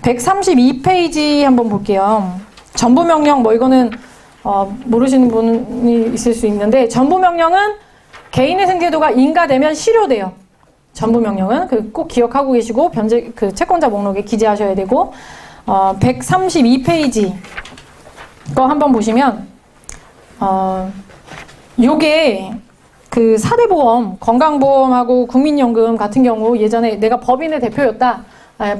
132페이지 한번 볼게요. 전부명령, 뭐 이거는 모르시는 분이 있을 수 있는데, 전부명령은 개인의 생태도가 인가되면 실효돼요. 전부명령은 꼭 기억하고 계시고 그 채권자 목록에 기재하셔야 되고, 132페이지 거 한번 보시면 요게 그 4대 보험, 건강보험하고 국민연금 같은 경우 예전에 내가 법인의 대표였다,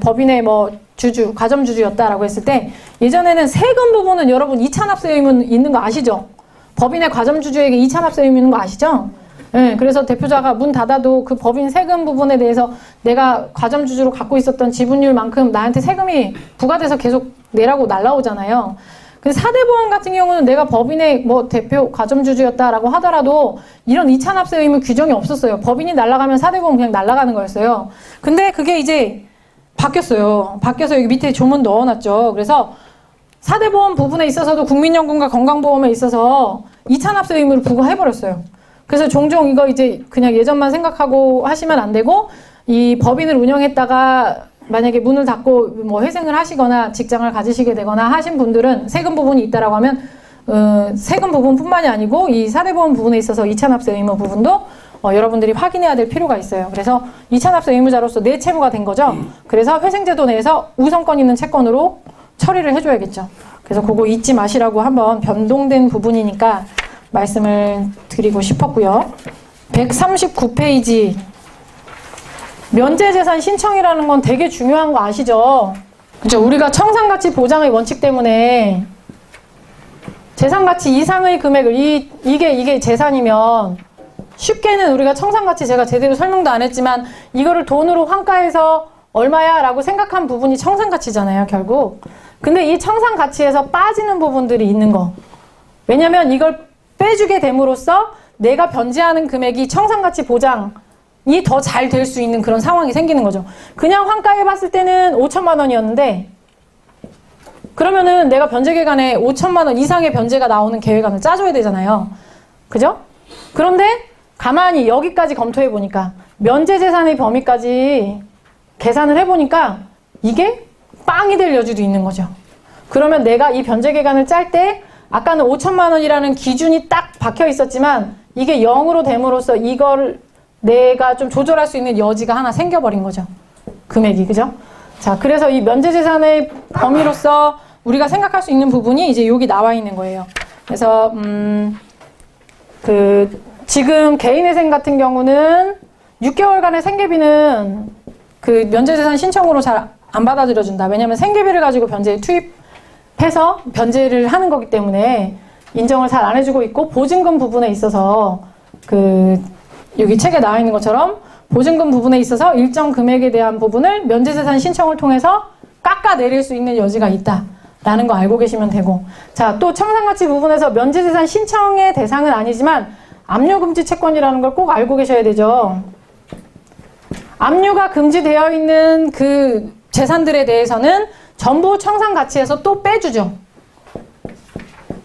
법인의 뭐 주주, 가점주주였다라고 했을 때 예전에는 세금 부분은 여러분 이차납세 의무 있는 거 아시죠? 법인의 가점주주에게 이차납세 의무 있는 거 아시죠? 네, 그래서 대표자가 문 닫아도 그 법인 세금 부분에 대해서 내가 가점주주로 갖고 있었던 지분율만큼 나한테 세금이 부과돼서 계속 내라고 날라오잖아요. 근데 4대 보험 같은 경우는 내가 법인의 뭐 대표 가점주주였다라고 하더라도 이런 이차납세 의무 규정이 없었어요. 법인이 날아가면 4대 보험 그냥 날아가는 거였어요. 근데 그게 이제 바뀌었어요. 바뀌어서 여기 밑에 조문 넣어놨죠. 그래서 4대 보험 부분에 있어서도 국민연금과 건강보험에 있어서 이차납세 의무를 부과해버렸어요. 그래서 종종 이거 이제 그냥 예전만 생각하고 하시면 안 되고, 이 법인을 운영했다가 만약에 문을 닫고 뭐 회생을 하시거나 직장을 가지시게 되거나 하신 분들은 세금 부분이 있다라고 하면 세금 부분뿐만이 아니고 이 4대 보험 부분에 있어서 이차납세 의무 부분도 여러분들이 확인해야 될 필요가 있어요. 그래서 이차납세 의무자로서 내 채무가 된 거죠. 그래서 회생제도 내에서 우선권 있는 채권으로 처리를 해줘야겠죠. 그래서 그거 잊지 마시라고 한번 변동된 부분이니까 말씀을 드리고 싶었고요. 139페이지 면제재산 신청이라는 건 되게 중요한 거 아시죠? 그죠? 우리가 청산가치 보장의 원칙 때문에 재산가치 이상의 금액을 이게 재산이면 쉽게는 우리가 청산가치 제가 제대로 설명도 안 했지만 이거를 돈으로 환가해서 얼마야? 라고 생각한 부분이 청산가치잖아요, 결국. 근데 이 청산가치에서 빠지는 부분들이 있는 거. 왜냐면 이걸 빼주게 됨으로써 내가 변제하는 금액이 청산가치 보장이 더 잘 될 수 있는 그런 상황이 생기는 거죠. 그냥 환가해 봤을 때는 5천만 원이었는데 그러면은 내가 변제계간에 5천만 원 이상의 변제가 나오는 계획안을 짜줘야 되잖아요. 그죠? 그런데 가만히 여기까지 검토해 보니까 면제재산의 범위까지 계산을 해보니까 이게 빵이 될 여지도 있는 거죠. 그러면 내가 이 변제계간을 짤 때 아까는 5천만 원이라는 기준이 딱 박혀 있었지만 이게 0으로 됨으로써 이걸 내가 좀 조절할 수 있는 여지가 하나 생겨버린 거죠. 금액이, 그죠? 자, 그래서 이 면제재산의 범위로서 우리가 생각할 수 있는 부분이 이제 여기 나와 있는 거예요. 그래서 지금 개인회생 같은 경우는 6개월간의 생계비는 그 면제재산 신청으로 잘 안 받아들여준다. 왜냐면 생계비를 가지고 변제에 투입해서 변제를 하는 거기 때문에 인정을 잘 안 해주고 있고, 보증금 부분에 있어서 여기 책에 나와 있는 것처럼 보증금 부분에 있어서 일정 금액에 대한 부분을 면제재산 신청을 통해서 깎아내릴 수 있는 여지가 있다라는 거 알고 계시면 되고, 자, 또 청산가치 부분에서 면제재산 신청의 대상은 아니지만 압류금지 채권이라는 걸 꼭 알고 계셔야 되죠. 압류가 금지되어 있는 그 재산들에 대해서는 전부 청산가치에서 또 빼주죠.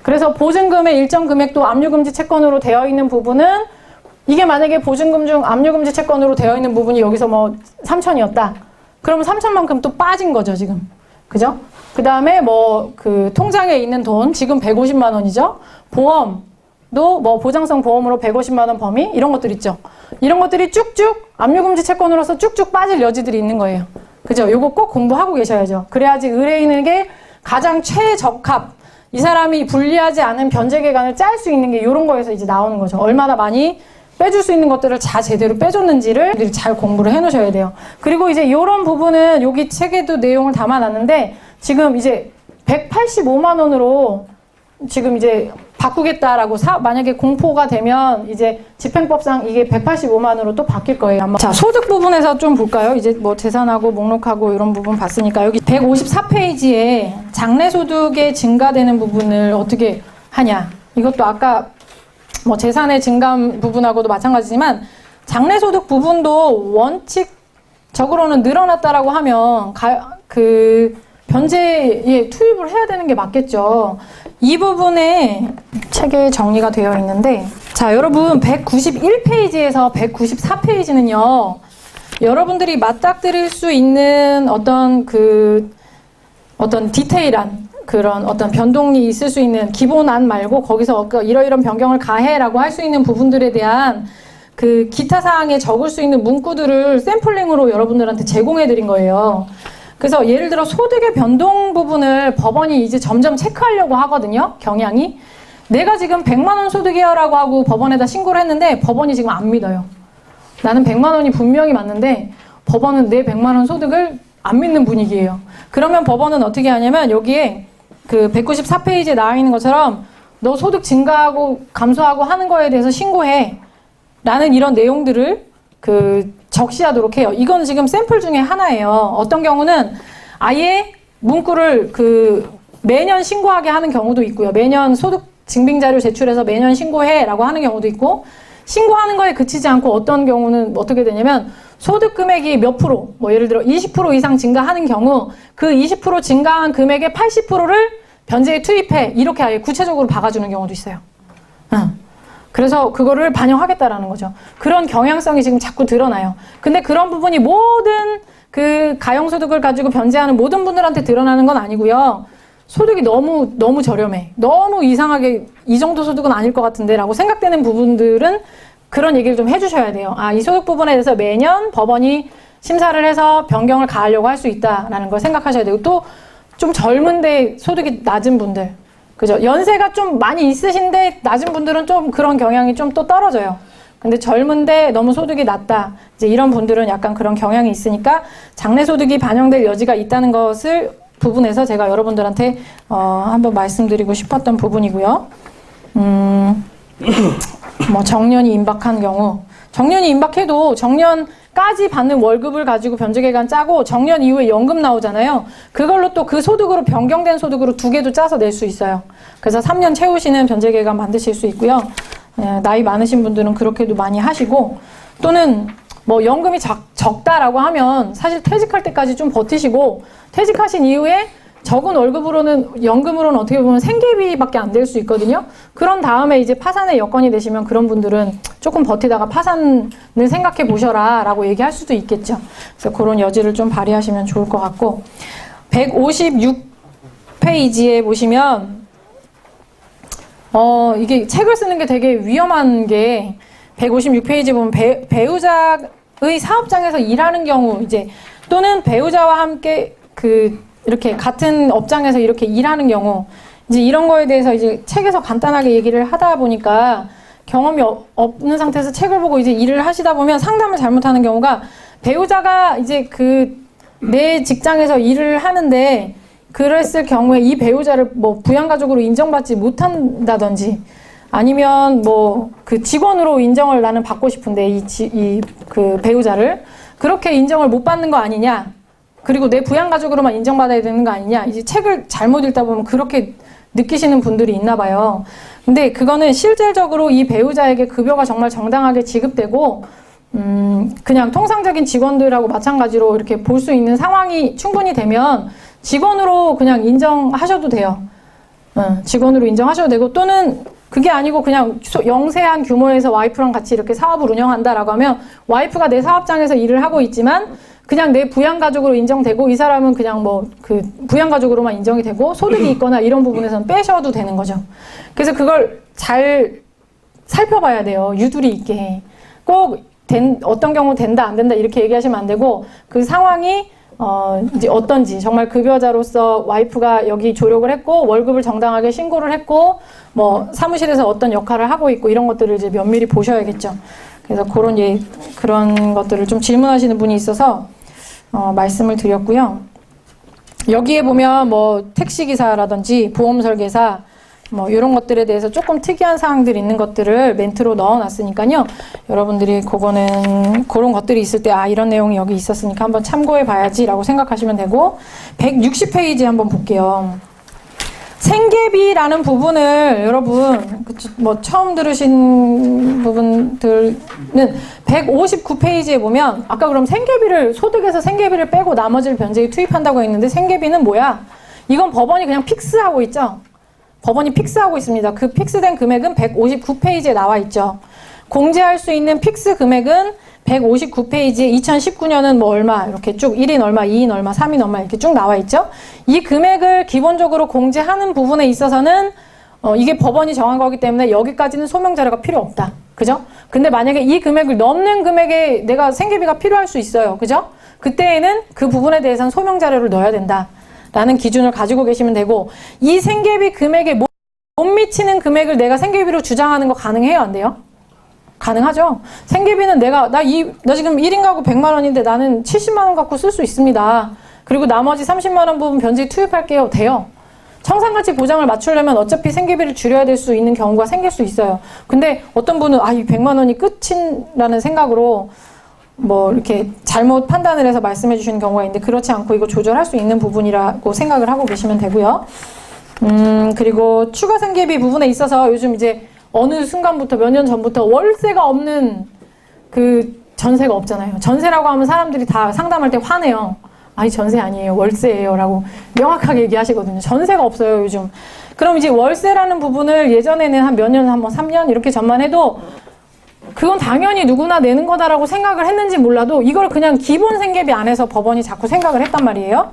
그래서 보증금의 일정 금액도 압류금지 채권으로 되어 있는 부분은, 이게 만약에 보증금 중 압류금지 채권으로 되어 있는 부분이 여기서 뭐 3천이었다. 그러면 3천만큼 또 빠진 거죠, 지금. 그죠? 그 다음에 뭐 통장에 있는 돈, 지금 150만 원이죠. 보험도 뭐 보장성 보험으로 150만 원 범위, 이런 것들 있죠. 이런 것들이 쭉쭉 압류금지 채권으로서 쭉쭉 빠질 여지들이 있는 거예요. 그죠? 요거 꼭 공부하고 계셔야죠. 그래야지 의뢰인에게 가장 최적합, 이 사람이 불리하지 않은 변제계간을 짤 수 있는 게 이런 거에서 이제 나오는 거죠. 얼마나 많이 빼줄 수 있는 것들을 다 제대로 빼줬는지를 잘 공부를 해 놓으셔야 돼요. 그리고 이제 이런 부분은 여기 책에도 내용을 담아놨는데, 지금 이제 185만 원으로 지금 이제 바꾸겠다라고 만약에 공포가 되면 이제 집행법상 이게 185만 원으로 또 바뀔 거예요. 아마. 자, 소득 부분에서 좀 볼까요? 이제 뭐 재산하고 목록하고 이런 부분 봤으니까 여기 154페이지에 장래소득의 증가되는 부분을 어떻게 하냐. 이것도 아까 뭐 재산의 증감 부분하고도 마찬가지지만 장래소득 부분도 원칙적으로는 늘어났다라고 하면 변제에 투입을 해야 되는 게 맞겠죠. 이 부분에 책에 정리가 되어 있는데, 자, 여러분 191페이지에서 194페이지는요, 여러분들이 맞닥뜨릴 수 있는 어떤 어떤 디테일한 그런 어떤 변동이 있을 수 있는 기본안 말고 거기서 이러이런 변경을 가해라고 할 수 있는 부분들에 대한 그 기타 사항에 적을 수 있는 문구들을 샘플링으로 여러분들한테 제공해 드린 거예요. 그래서 예를 들어 소득의 변동 부분을 법원이 이제 점점 체크하려고 하거든요. 경향이. 내가 지금 100만 원 소득이야 라고 하고 법원에다 신고를 했는데 법원이 지금 안 믿어요. 나는 100만 원이 분명히 맞는데 법원은 내 100만 원 소득을 안 믿는 분위기예요. 그러면 법원은 어떻게 하냐면 여기에 그 194페이지에 나와 있는 것처럼 너 소득 증가하고 감소하고 하는 거에 대해서 신고해 라는 이런 내용들을 그 적시하도록 해요. 이건 지금 샘플 중에 하나예요. 어떤 경우는 아예 문구를 그 매년 신고하게 하는 경우도 있고요. 매년 소득 증빙자료 제출해서 매년 신고해 라고 하는 경우도 있고, 신고하는 거에 그치지 않고 어떤 경우는 어떻게 되냐면 소득 금액이 몇 프로, 뭐 예를 들어 20% 이상 증가하는 경우 그 20% 증가한 금액의 80%를 변제에 투입해, 이렇게 아예 구체적으로 박아주는 경우도 있어요. 그래서 그거를 반영하겠다라는 거죠. 그런 경향성이 지금 자꾸 드러나요. 근데 그런 부분이 모든 그 가용소득을 가지고 변제하는 모든 분들한테 드러나는 건 아니고요. 소득이 너무 저렴해, 너무 이상하게 이 정도 소득은 아닐 것 같은데 라고 생각되는 부분들은 그런 얘기를 좀 해주셔야 돼요. 아, 이 소득 부분에 대해서 매년 법원이 심사를 해서 변경을 가하려고 할 수 있다라는 걸 생각하셔야 되고, 또 좀 젊은데 소득이 낮은 분들, 그죠? 연세가 좀 많이 있으신데 낮은 분들은 좀 그런 경향이 좀 또 떨어져요. 근데 젊은데 너무 소득이 낮다, 이제 이런 분들은 약간 그런 경향이 있으니까 장래소득이 반영될 여지가 있다는 것을 부분에서 제가 여러분들한테 한번 말씀드리고 싶었던 부분이고요. 뭐 정년이 임박한 경우, 정년이 임박해도 정년까지 받는 월급을 가지고 변제기간 짜고 정년 이후에 연금 나오잖아요. 그걸로 또 그 소득으로 변경된 소득으로 두 개도 짜서 낼 수 있어요. 그래서 3년 채우시는 변제기간 만드실 수 있고요. 나이 많으신 분들은 그렇게도 많이 하시고, 또는 뭐 연금이 적다라고 하면 사실 퇴직할 때까지 좀 버티시고, 퇴직하신 이후에 적은 월급으로는, 연금으로는 어떻게 보면 생계비밖에 안 될 수 있거든요. 그런 다음에 이제 파산의 여건이 되시면 그런 분들은 조금 버티다가 파산을 생각해 보셔라 라고 얘기할 수도 있겠죠. 그래서 그런 여지를 좀 발휘하시면 좋을 것 같고, 156페이지에 보시면 이게 책을 쓰는 게 되게 위험한 게, 156페이지 보면 배우자의 사업장에서 일하는 경우, 이제 또는 배우자와 함께 이렇게 같은 업장에서 이렇게 일하는 경우, 이제 이런 거에 대해서 이제 책에서 간단하게 얘기를 하다 보니까, 경험이 없는 상태에서 책을 보고 이제 일을 하시다 보면 상담을 잘못하는 경우가, 배우자가 이제 내 직장에서 일을 하는데 그랬을 경우에 이 배우자를 뭐 부양가족으로 인정받지 못한다든지, 아니면 뭐 그 직원으로 인정을 나는 받고 싶은데 그 배우자를 그렇게 인정을 못 받는 거 아니냐, 그리고 내 부양가족으로만 인정받아야 되는 거 아니냐, 이제 책을 잘못 읽다 보면 그렇게 느끼시는 분들이 있나 봐요. 근데 그거는 실질적으로 이 배우자에게 급여가 정말 정당하게 지급되고, 그냥 통상적인 직원들하고 마찬가지로 이렇게 볼 수 있는 상황이 충분히 되면 직원으로 그냥 인정하셔도 돼요. 직원으로 인정하셔도 되고, 또는 그게 아니고 그냥 영세한 규모에서 와이프랑 같이 이렇게 사업을 운영한다라고 하면, 와이프가 내 사업장에서 일을 하고 있지만 그냥 내 부양가족으로 인정되고, 이 사람은 그냥 뭐 부양가족으로만 인정이 되고 소득이 있거나 이런 부분에서는 빼셔도 되는 거죠. 그래서 그걸 잘 살펴봐야 돼요. 유두리 있게. 꼭 어떤 경우 된다 안 된다 이렇게 얘기하시면 안 되고, 그 상황이 이제 어떤지, 정말 급여자로서 와이프가 여기 조력을 했고 월급을 정당하게 신고를 했고 뭐 사무실에서 어떤 역할을 하고 있고, 이런 것들을 이제 면밀히 보셔야겠죠. 그래서 그런 것들을 좀 질문하시는 분이 있어서 말씀을 드렸고요. 여기에 보면 뭐 택시기사라든지 보험설계사 뭐 이런 것들에 대해서 조금 특이한 사항들이 있는 것들을 멘트로 넣어놨으니까요. 여러분들이 그런 것들이 있을 때, 아, 이런 내용이 여기 있었으니까 한번 참고해 봐야지 라고 생각하시면 되고, 160페이지 한번 볼게요. 생계비라는 부분을 여러분 뭐 처음 들으신 부분들은 159페이지에 보면, 아까 그럼 소득에서 생계비를 빼고 나머지를 변제에 투입한다고 했는데, 생계비는 뭐야? 이건 법원이 그냥 픽스하고 있죠. 법원이 픽스하고 있습니다. 그 픽스된 금액은 159페이지에 나와 있죠. 공제할 수 있는 픽스 금액은 159페이지에 2019년은 뭐 얼마 이렇게 쭉 1인 얼마, 2인 얼마, 3인 얼마 이렇게 쭉 나와 있죠. 이 금액을 기본적으로 공제하는 부분에 있어서는 이게 법원이 정한 거기 때문에 여기까지는 소명 자료가 필요 없다. 그죠? 근데 만약에 이 금액을 넘는 금액에 내가 생계비가 필요할 수 있어요. 그죠? 그때에는 그 부분에 대해서는 소명 자료를 넣어야 된다. 라는 기준을 가지고 계시면 되고, 이 생계비 금액에 못 미치는 금액을 내가 생계비로 주장하는 거 가능해요? 안 돼요? 가능하죠. 생계비는 나 지금 1인 가구 100만 원인데 나는 70만 원 갖고 쓸 수 있습니다. 그리고 나머지 30만 원 부분 변제에 투입할게요. 돼요. 청산가치 보장을 맞추려면 어차피 생계비를 줄여야 될 수 있는 경우가 생길 수 있어요. 근데 어떤 분은 이 100만 원이 끝이라는 생각으로 뭐 이렇게 잘못 판단을 해서 말씀해 주시는 경우가 있는데, 그렇지 않고 이거 조절할 수 있는 부분이라고 생각을 하고 계시면 되고요. 그리고 추가 생계비 부분에 있어서 요즘 이제 어느 순간부터 몇 년 전부터 월세가 없는 그 전세가 없잖아요. 전세라고 하면 사람들이 다 상담할 때 화내요. 아니 전세 아니에요. 월세예요. 라고 명확하게 얘기하시거든요. 전세가 없어요. 요즘. 그럼 이제 월세라는 부분을 예전에는 한 몇 년, 한 뭐 3년 이렇게 전만 해도 그건 당연히 누구나 내는 거다라고 생각을 했는지 몰라도 이걸 그냥 기본 생계비 안에서 법원이 자꾸 생각을 했단 말이에요.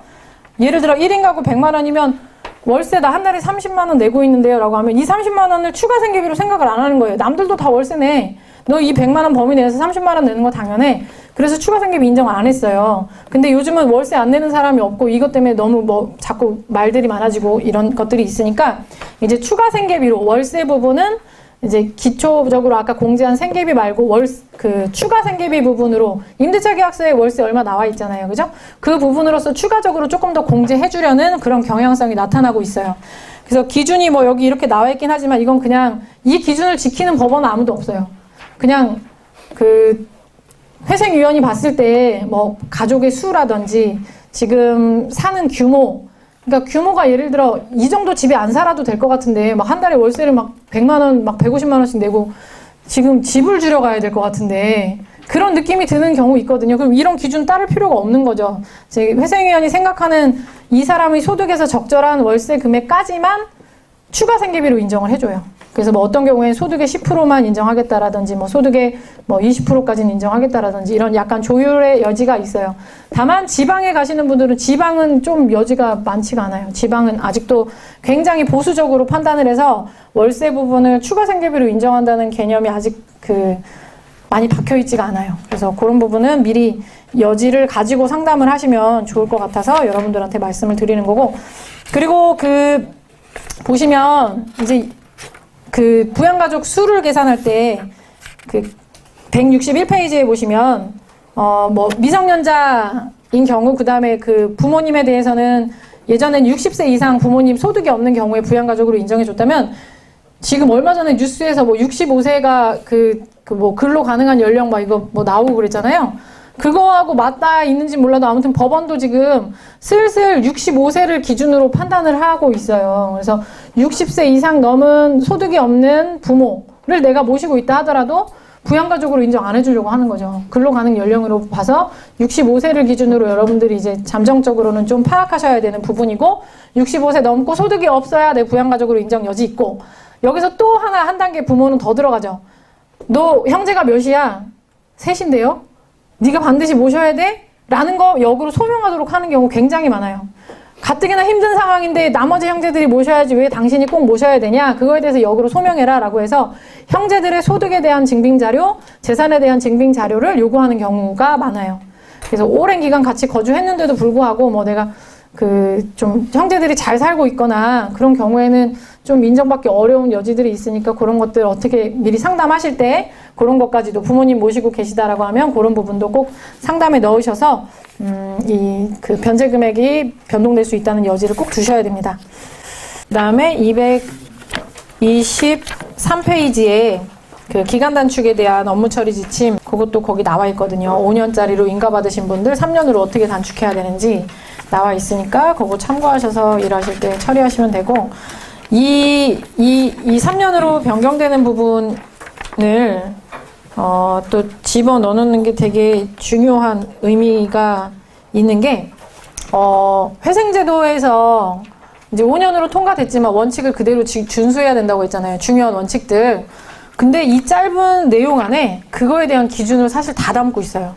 예를 들어 1인 가구 100만 원이면 월세 나 한 달에 30만 원 내고 있는데요 라고 하면 이 30만 원을 추가 생계비로 생각을 안 하는 거예요. 남들도 다 월세 내. 너 이 100만 원 범위 내에서 30만 원 내는 거 당연해. 그래서 추가 생계비 인정 안 했어요. 근데 요즘은 월세 안 내는 사람이 없고 이것 때문에 너무 뭐 자꾸 말들이 많아지고 이런 것들이 있으니까 이제 추가 생계비로 월세 부분은 이제 기초적으로 아까 공제한 생계비 말고 그 추가 생계비 부분으로 임대차 계약서에 월세 얼마 나와 있잖아요. 그죠? 그 부분으로서 추가적으로 조금 더 공제해 주려는 그런 경향성이 나타나고 있어요. 그래서 기준이 뭐 여기 이렇게 나와 있긴 하지만 이건 그냥 이 기준을 지키는 법원은 아무도 없어요. 그냥 그 회생위원이 봤을 때 뭐 가족의 수라든지 지금 사는 규모, 그러니까 규모가 예를 들어 이 정도 집에 안 살아도 될 것 같은데 막 한 달에 월세를 막 100만 원, 막 150만 원씩 내고 지금 집을 줄여 가야 될 것 같은데 그런 느낌이 드는 경우 있거든요. 그럼 이런 기준 따를 필요가 없는 거죠. 회생위원이 생각하는 이 사람의 소득에서 적절한 월세 금액까지만 추가 생계비로 인정을 해줘요. 그래서 뭐 어떤 경우에는 소득의 10%만 인정하겠다라든지 뭐 소득의 뭐 20%까지는 인정하겠다라든지 이런 약간 조율의 여지가 있어요. 다만 지방에 가시는 분들은 지방은 좀 여지가 많지가 않아요. 지방은 아직도 굉장히 보수적으로 판단을 해서 월세 부분을 추가 생계비로 인정한다는 개념이 아직 많이 박혀 있지가 않아요. 그래서 그런 부분은 미리 여지를 가지고 상담을 하시면 좋을 것 같아서 여러분들한테 말씀을 드리는 거고, 그리고 보시면 이제 부양가족 수를 계산할 때 161페이지에 보시면 뭐 미성년자인 경우, 그 다음에 부모님에 대해서는 예전엔 60세 이상 부모님 소득이 없는 경우에 부양가족으로 인정해줬다면 지금 얼마 전에 뉴스에서 뭐 65세가 뭐 근로 가능한 연령 막 이거 뭐 나오고 그랬잖아요. 그거하고 맞닿아 있는지 몰라도 아무튼 법원도 지금 슬슬 65세를 기준으로 판단을 하고 있어요. 그래서 60세 이상 넘은 소득이 없는 부모를 내가 모시고 있다 하더라도 부양가족으로 인정 안 해주려고 하는 거죠. 근로가능 연령으로 봐서 65세를 기준으로 여러분들이 이제 잠정적으로는 좀 파악하셔야 되는 부분이고, 65세 넘고 소득이 없어야 내 부양가족으로 인정 여지 있고, 여기서 또 한 단계 부모는 더 들어가죠. 너 형제가 몇이야? 셋인데요? 네가 반드시 모셔야 돼? 라는 거 역으로 소명하도록 하는 경우 굉장히 많아요. 가뜩이나 힘든 상황인데 나머지 형제들이 모셔야지 왜 당신이 꼭 모셔야 되냐? 그거에 대해서 역으로 소명해라 라고 해서 형제들의 소득에 대한 증빙자료, 재산에 대한 증빙자료를 요구하는 경우가 많아요. 그래서 오랜 기간 같이 거주했는데도 불구하고 뭐 내가 좀 형제들이 잘 살고 있거나 그런 경우에는 좀 인정받기 어려운 여지들이 있으니까 그런 것들 어떻게 미리 상담하실 때 그런 것까지도 부모님 모시고 계시다라고 하면 그런 부분도 꼭 상담에 넣으셔서 변제 금액이 변동될 수 있다는 여지를 꼭 두셔야 됩니다. 그 다음에 223페이지에 기간 단축에 대한 업무 처리 지침, 그것도 거기 나와 있거든요. 5년짜리로 인가 받으신 분들 3년으로 어떻게 단축해야 되는지 나와 있으니까 그거 참고하셔서 일하실 때 처리하시면 되고, 이 3년으로 변경되는 부분을 또 집어 넣는 게 되게 중요한 의미가 있는 게, 회생제도에서 이제 5년으로 통과됐지만 원칙을 그대로 준수해야 된다고 했잖아요. 중요한 원칙들. 근데 이 짧은 내용 안에 그거에 대한 기준을 사실 다 담고 있어요.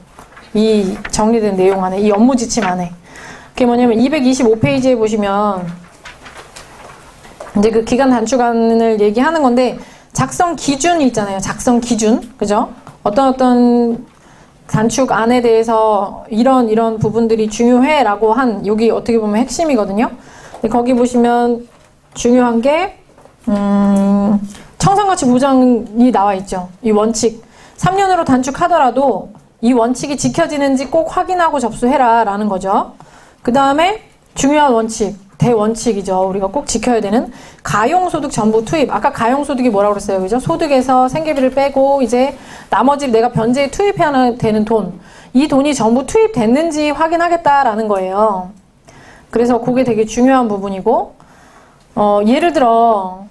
이 정리된 내용 안에, 이 업무 지침 안에. 그게 뭐냐면 225페이지에 보시면 이제 그 기간 단축안을 얘기하는 건데 작성 기준이 있잖아요. 작성 기준. 그죠? 어떤 단축안에 대해서 이런 부분들이 중요해라고 한 여기 어떻게 보면 핵심이거든요. 근데 거기 보시면 중요한 게 청산가치 보장이 나와 있죠. 이 원칙. 3년으로 단축하더라도 이 원칙이 지켜지는지 꼭 확인하고 접수해라 라는 거죠. 그 다음에 중요한 원칙, 대원칙이죠. 우리가 꼭 지켜야 되는 가용소득 전부 투입. 아까 가용소득이 뭐라고 그랬어요? 그죠? 소득에서 생계비를 빼고 이제 나머지 내가 변제에 투입해야 되는 돈. 이 돈이 전부 투입됐는지 확인하겠다라는 거예요. 그래서 그게 되게 중요한 부분이고, 예를 들어,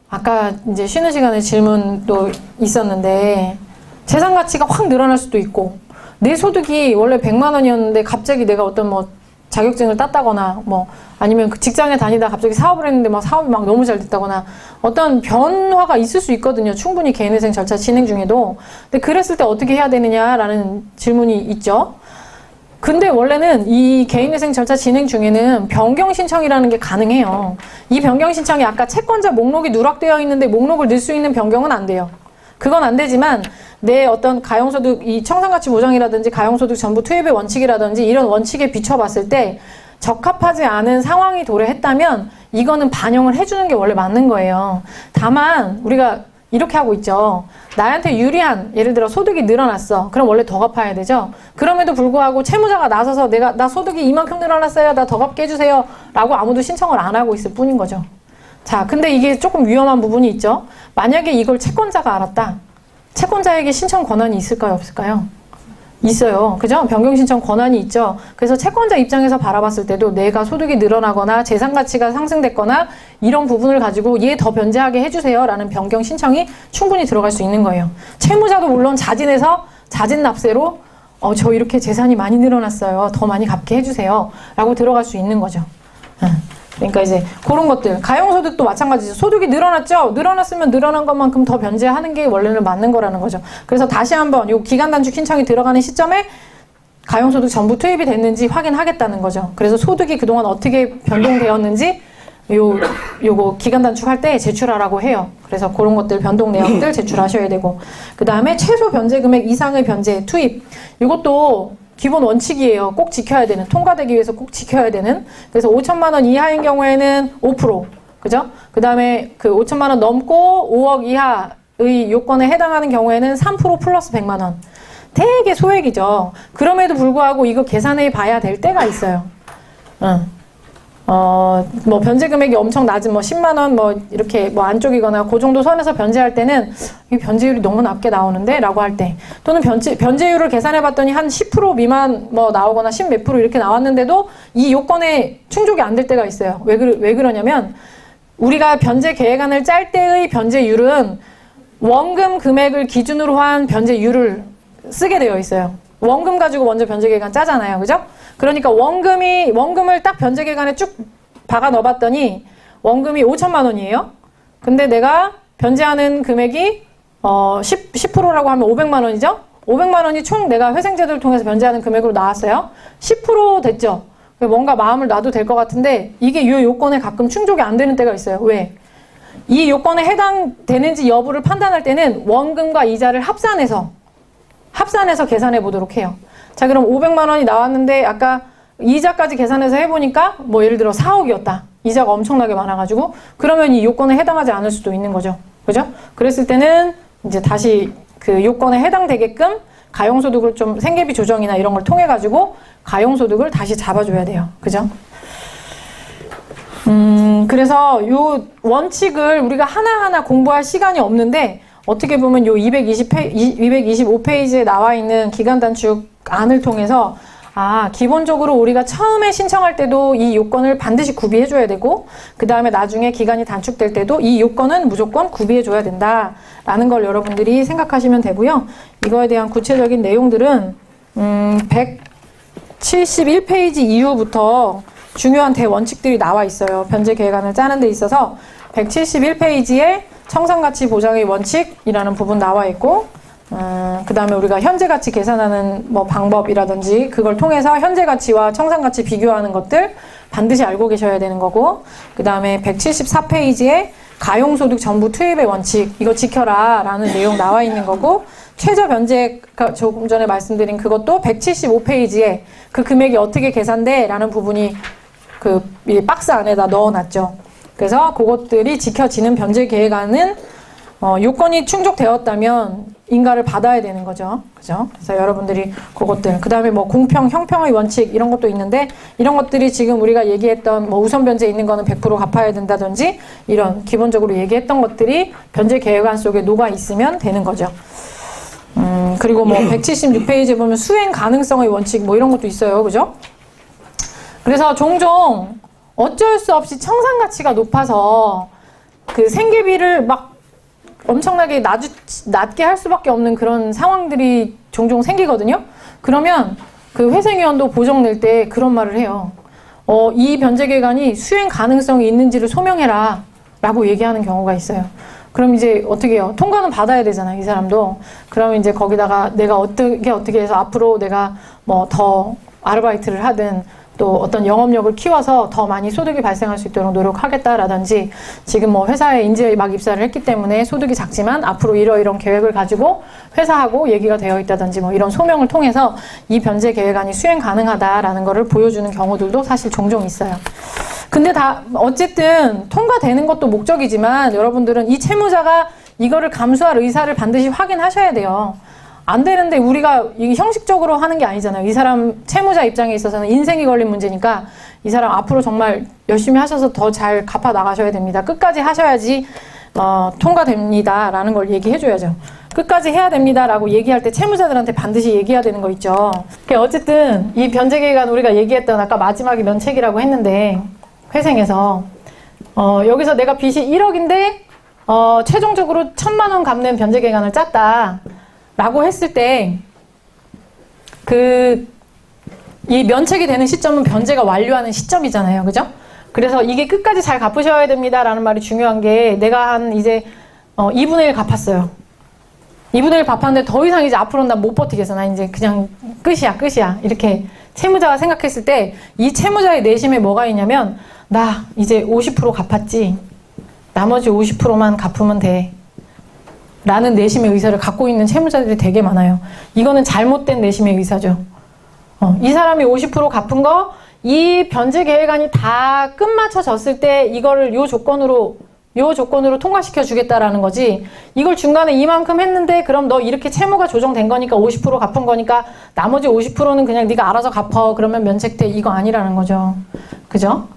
아까 이제 쉬는 시간에 질문도 있었는데, 재산 가치가 확 늘어날 수도 있고, 내 소득이 원래 100만 원이었는데 갑자기 내가 어떤 뭐 자격증을 땄다거나, 뭐 아니면 그 직장에 다니다 갑자기 사업을 했는데 막 사업이 막 너무 잘 됐다거나, 어떤 변화가 있을 수 있거든요. 충분히 개인회생 절차 진행 중에도. 근데 그랬을 때 어떻게 해야 되느냐라는 질문이 있죠. 근데 원래는 이 개인회생 절차 진행 중에는 변경 신청이라는 게 가능해요. 이 변경 신청이 아까 채권자 목록이 누락되어 있는데 목록을 넣을 수 있는 변경은 안 돼요. 그건 안 되지만 내 어떤 가용소득, 이 청산가치 보장이라든지 가용소득 전부 투입의 원칙이라든지 이런 원칙에 비춰봤을 때 적합하지 않은 상황이 도래했다면 이거는 반영을 해주는 게 원래 맞는 거예요. 다만 우리가 이렇게 하고 있죠. 나한테 유리한, 예를 들어 소득이 늘어났어. 그럼 원래 더 갚아야 되죠. 그럼에도 불구하고 채무자가 나서서 나 소득이 이만큼 늘어났어요. 나 더 갚게 해주세요. 라고 아무도 신청을 안 하고 있을 뿐인 거죠. 자, 근데 이게 조금 위험한 부분이 있죠. 만약에 이걸 채권자가 알았다. 채권자에게 신청 권한이 있을까요? 없을까요? 있어요. 그죠? 변경 신청 권한이 있죠. 그래서 채권자 입장에서 바라봤을 때도 내가 소득이 늘어나거나 재산 가치가 상승됐거나 이런 부분을 가지고 얘 더 변제하게 해주세요 라는 변경 신청이 충분히 들어갈 수 있는 거예요. 채무자도 물론 자진해서 자진 납세로 저 이렇게 재산이 많이 늘어났어요. 더 많이 갚게 해주세요 라고 들어갈 수 있는 거죠. 그러니까 이제 그런 것들. 가용소득도 마찬가지죠. 소득이 늘어났죠? 늘어났으면 늘어난 것만큼 더 변제하는 게 원래는 맞는 거라는 거죠. 그래서 다시 한번 요 기간 단축 신청이 들어가는 시점에 가용소득 전부 투입이 됐는지 확인하겠다는 거죠. 그래서 소득이 그동안 어떻게 변동되었는지 요거 기간 단축할 때 제출하라고 해요. 그래서 그런 것들 변동 내역들 제출하셔야 되고, 그 다음에 최소 변제 금액 이상의 변제 투입. 이것도 기본 원칙이에요. 꼭 지켜야 되는, 통과되기 위해서 꼭 지켜야 되는. 그래서 5천만 원 이하인 경우에는 5%, 그죠? 그 다음에 그 5천만 원 넘고 5억 이하의 요건에 해당하는 경우에는 3% 플러스 100만 원. 되게 소액이죠. 그럼에도 불구하고 이거 계산해 봐야 될 때가 있어요. 뭐 변제 금액이 엄청 낮은 뭐 10만 원 뭐 이렇게 뭐 안쪽이거나 그 정도 선에서 변제할 때는 이 변제율이 너무 낮게 나오는데 라고 할 때, 또는 변제율을 계산해 봤더니 한 10% 미만 뭐 나오거나 10 몇 프로 이렇게 나왔는데도 이 요건에 충족이 안 될 때가 있어요. 왜 그러냐면 우리가 변제 계획안을 짤 때의 변제율은 원금 금액을 기준으로 한 변제율을 쓰게 되어 있어요. 원금 가지고 먼저 변제 계획안 짜잖아요. 그죠? 그러니까 원금을 딱 변제 계획안에 쭉 박아 넣어봤더니 원금이 5천만 원이에요. 근데 내가 변제하는 금액이 10%라고 하면 500만 원이죠. 500만 원이 총 내가 회생제도를 통해서 변제하는 금액으로 나왔어요. 10% 됐죠. 뭔가 마음을 놔도 될 것 같은데 이게 이 요건에 가끔 충족이 안 되는 때가 있어요. 왜? 이 요건에 해당되는지 여부를 판단할 때는 원금과 이자를 합산해서 계산해 보도록 해요. 자, 그럼 500만 원이 나왔는데 아까 이자까지 계산해서 해보니까 뭐 예를 들어 4억이었다. 이자가 엄청나게 많아가지고 그러면 이 요건에 해당하지 않을 수도 있는 거죠. 그죠? 그랬을 때는 이제 다시 그 요건에 해당되게끔 가용소득을 좀 생계비 조정이나 이런 걸 통해 가지고 가용소득을 다시 잡아줘야 돼요. 그죠? 그래서 요 원칙을 우리가 하나하나 공부할 시간이 없는데 어떻게 보면 요 225페이지에 나와 있는 기간 단축 안을 통해서 기본적으로 우리가 처음에 신청할 때도 이 요건을 반드시 구비해줘야 되고 그 다음에 나중에 기간이 단축될 때도 이 요건은 무조건 구비해줘야 된다라는 걸 여러분들이 생각하시면 되고요. 이거에 대한 구체적인 내용들은 171페이지 이후부터 중요한 대원칙들이 나와 있어요. 변제 계획안을 짜는 데 있어서 171페이지에 청산가치 보장의 원칙이라는 부분 나와 있고, 그 다음에 우리가 현재가치 계산하는 뭐 방법이라든지 그걸 통해서 현재가치와 청산가치 비교하는 것들 반드시 알고 계셔야 되는 거고, 그 다음에 174페이지에 가용소득 전부 투입의 원칙 이거 지켜라 라는 내용 나와 있는 거고, 최저 변제가 조금 전에 말씀드린 그것도 175페이지에 그 금액이 어떻게 계산돼 라는 부분이 그 박스 안에다 넣어놨죠. 그래서 그것들이 지켜지는 변제 계획안은 요건이 충족되었다면 인가를 받아야 되는 거죠. 그죠? 그래서 여러분들이 그것들, 그 다음에 뭐 공평, 형평의 원칙 이런 것도 있는데, 이런 것들이 지금 우리가 얘기했던 뭐 우선 변제 있는 거는 100% 갚아야 된다든지 이런 기본적으로 얘기했던 것들이 변제 계획안 속에 녹아 있으면 되는 거죠. 그리고 뭐 176페이지에 보면 수행 가능성의 원칙 뭐 이런 것도 있어요. 그죠? 그래서 종종 어쩔 수 없이 청산 가치가 높아서 그 생계비를 막 엄청나게 낮게 할 수밖에 없는 그런 상황들이 종종 생기거든요. 그러면 그 회생위원도 보정 낼 때 그런 말을 해요. 이 변제 계획안이 수행 가능성이 있는지를 소명해라 라고 얘기하는 경우가 있어요. 그럼 이제 어떻게 해요? 통과는 받아야 되잖아요, 이 사람도. 그러면 이제 거기다가 내가 어떻게 해서 앞으로 내가 뭐 더 아르바이트를 하든 또 어떤 영업력을 키워서 더 많이 소득이 발생할 수 있도록 노력하겠다라든지, 지금 뭐 회사에 이제 막 입사를 했기 때문에 소득이 작지만 앞으로 이런 계획을 가지고 회사하고 얘기가 되어 있다든지 뭐 이런 소명을 통해서 이 변제 계획안이 수행 가능하다라는 거를 보여주는 경우들도 사실 종종 있어요. 근데 다 어쨌든 통과되는 것도 목적이지만 여러분들은 이 채무자가 이거를 감수할 의사를 반드시 확인하셔야 돼요. 안 되는데 우리가 이게 형식적으로 하는 게 아니잖아요. 이 사람 채무자 입장에 있어서는 인생이 걸린 문제니까 이 사람 앞으로 정말 열심히 하셔서 더 잘 갚아 나가셔야 됩니다. 끝까지 하셔야지 통과됩니다 라는 걸 얘기해 줘야죠. 끝까지 해야 됩니다 라고 얘기할 때 채무자들한테 반드시 얘기해야 되는 거 있죠. 어쨌든 이 변제계획안 우리가 얘기했던 아까 마지막에 면책이라고 했는데, 회생에서 여기서 내가 빚이 1억인데 최종적으로 1,000만 원 갚는 변제계획안을 짰다 라고 했을 때, 이 면책이 되는 시점은 변제가 완료하는 시점이잖아요. 그죠? 그래서 이게 끝까지 잘 갚으셔야 됩니다 라는 말이 중요한 게, 내가 한 이제 2분의 1 갚았어요. 2분의 1 갚았는데 더 이상 이제 앞으로는 나 못 버티겠어. 나 이제 그냥 끝이야. 이렇게 채무자가 생각했을 때, 이 채무자의 내심에 뭐가 있냐면, 나 이제 50% 갚았지. 나머지 50%만 갚으면 돼. 라는 내심의 의사를 갖고 있는 채무자들이 되게 많아요. 이거는 잘못된 내심의 의사죠. 이 사람이 50% 갚은 거, 이 변제 계획안이 다 끝마쳐졌을 때 이거를 요 조건으로 통과시켜 주겠다라는 거지, 이걸 중간에 이만큼 했는데 그럼 너 이렇게 채무가 조정된 거니까 50% 갚은 거니까 나머지 50%는 그냥 네가 알아서 갚어, 그러면 면책돼, 이거 아니라는 거죠. 그죠?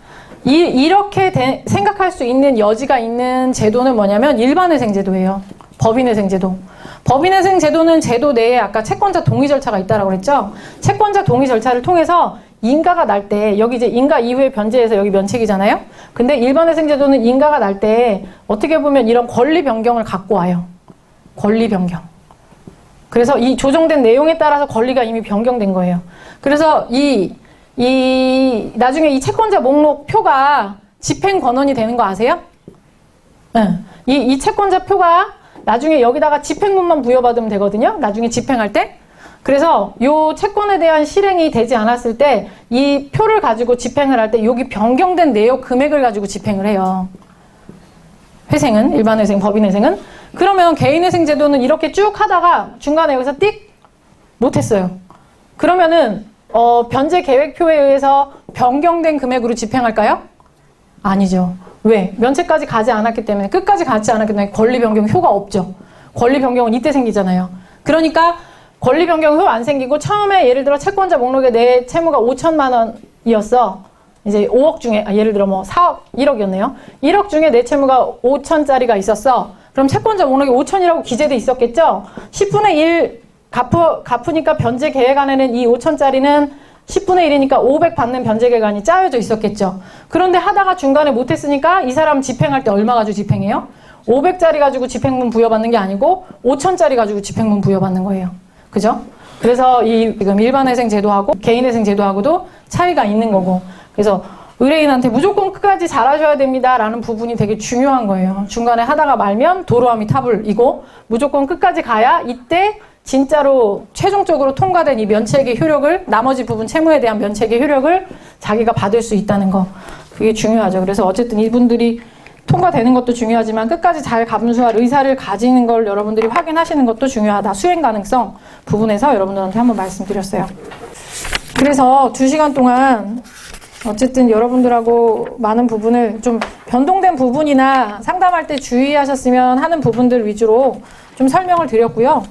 이렇게 생각할 수 있는 여지가 있는 제도는 뭐냐면 일반회생제도예요. 법인회생제도. 법인회생제도는 제도 내에 아까 채권자 동의 절차가 있다라고 그랬죠? 채권자 동의 절차를 통해서 인가가 날 때, 여기 이제 인가 이후에 변제해서 여기 면책이잖아요? 근데 일반회생제도는 인가가 날 때 어떻게 보면 이런 권리 변경을 갖고 와요. 권리 변경. 그래서 이 조정된 내용에 따라서 권리가 이미 변경된 거예요. 그래서 나중에 이 채권자 목록 표가 집행 권한이 되는 거 아세요? 네. 이 채권자 표가 나중에 여기다가 집행문만 부여받으면 되거든요. 나중에 집행할 때. 그래서 요 채권에 대한 실행이 되지 않았을 때 이 표를 가지고 집행을 할 때 여기 변경된 내역 금액을 가지고 집행을 해요. 회생은, 일반회생, 법인회생은. 그러면 개인회생제도는 이렇게 쭉 하다가 중간에 여기서 띡 못했어요. 그러면은 변제 계획표에 의해서 변경된 금액으로 집행할까요? 아니죠. 왜? 면책까지 가지 않았기 때문에, 끝까지 가지 않았기 때문에 권리 변경 효가 없죠. 권리 변경은 이때 생기잖아요. 그러니까 권리 변경 효 안 생기고, 처음에 예를 들어 채권자 목록에 내 채무가 5천만 원이었어. 이제 5억 중에, 예를 들어 뭐 4억, 1억이었네요. 1억 중에 내 채무가 5천짜리가 있었어. 그럼 채권자 목록에 5천이라고 기재돼 있었겠죠? 10분의 1 갚으니까 변제 계획안에는 이 5천짜리는 10분의 1이니까 500 받는 변제 계획안이 짜여져 있었겠죠. 그런데 하다가 중간에 못했으니까 이 사람 집행할 때 얼마 가지고 집행해요? 500짜리 가지고 집행문 부여받는 게 아니고 5천짜리 가지고 집행문 부여받는 거예요. 그죠? 그래서 지금 일반회생 제도하고 개인회생 제도하고도 차이가 있는 거고. 그래서 의뢰인한테 무조건 끝까지 잘하셔야 됩니다라는 부분이 되게 중요한 거예요. 중간에 하다가 말면 도로함이 타불이고 무조건 끝까지 가야 이때 진짜로 최종적으로 통과된 이 면책의 효력을 나머지 부분 채무에 대한 면책의 효력을 자기가 받을 수 있다는 거. 그게 중요하죠. 그래서 어쨌든 이분들이 통과되는 것도 중요하지만 끝까지 잘 감수할 의사를 가지는 걸 여러분들이 확인하시는 것도 중요하다. 수행 가능성 부분에서 여러분들한테 한번 말씀드렸어요. 그래서 2시간 동안 어쨌든 여러분들하고 많은 부분을 좀 변동된 부분이나 상담할 때 주의하셨으면 하는 부분들 위주로 좀 설명을 드렸고요.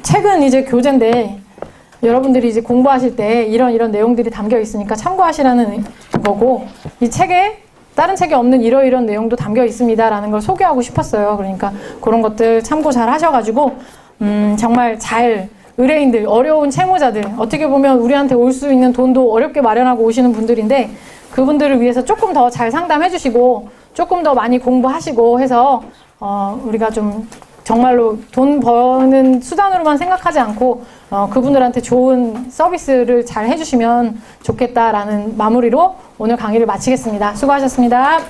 책은 이제 교재인데 여러분들이 이제 공부하실 때 이런 내용들이 담겨 있으니까 참고하시라는 거고, 이 책에 다른 책에 없는 이런 내용도 담겨 있습니다라는 걸 소개하고 싶었어요. 그러니까 그런 것들 참고 잘 하셔가지고 정말 잘 의뢰인들, 어려운 채무자들, 어떻게 보면 우리한테 올 수 있는 돈도 어렵게 마련하고 오시는 분들인데 그분들을 위해서 조금 더 잘 상담해 주시고 조금 더 많이 공부하시고 해서 우리가 좀 정말로 돈 버는 수단으로만 생각하지 않고 그분들한테 좋은 서비스를 잘 해주시면 좋겠다라는 마무리로 오늘 강의를 마치겠습니다. 수고하셨습니다.